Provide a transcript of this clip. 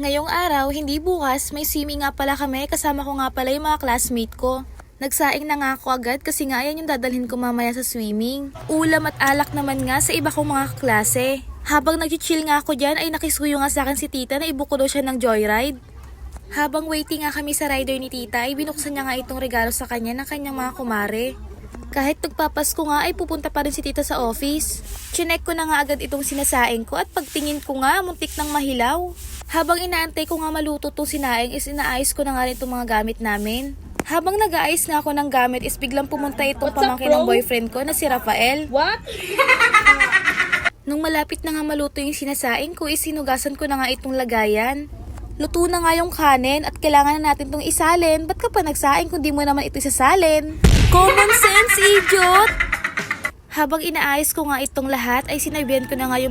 Ngayong araw, hindi bukas, may swimming nga pala kami, kasama ko nga pala yung mga classmate ko. Nagsaing na nga ako agad kasi nga yan yung dadalhin ko mamaya sa swimming. Ulam at alak naman nga sa iba kong mga kaklase. Habang nag-chill nga ako dyan ay nakisuyo nga sa akin si tita na ibuko daw siya ng joyride. Habang waiting nga kami sa rider ni tita ay binuksan niya nga itong regalo sa kanya ng kanyang mga kumare. Kahit nagpapasko nga ay pupunta pa rin si tita sa office. Chinek ko na nga agad itong sinasaing ko at pagtingin ko nga muntik ng mahilaw. Habang inaantay ko nga maluto itong sinaing is inaayos ko na nga rin itong mga gamit namin. Habang nag-aayos nga ako ng gamit is biglang pumunta itong pamangkin ng boyfriend ko na si Rafael. What? Nung malapit na nga maluto yung sinasaing ko is sinugasan ko na nga itong lagayan. Luto na nga yung kanin at kailangan na natin itong isalin. Ba't ka pa nagsaing kung di mo naman ito isasalin? Common sense, idiot! Habang inaayos ko nga itong lahat ay sinabihan ko na nga yung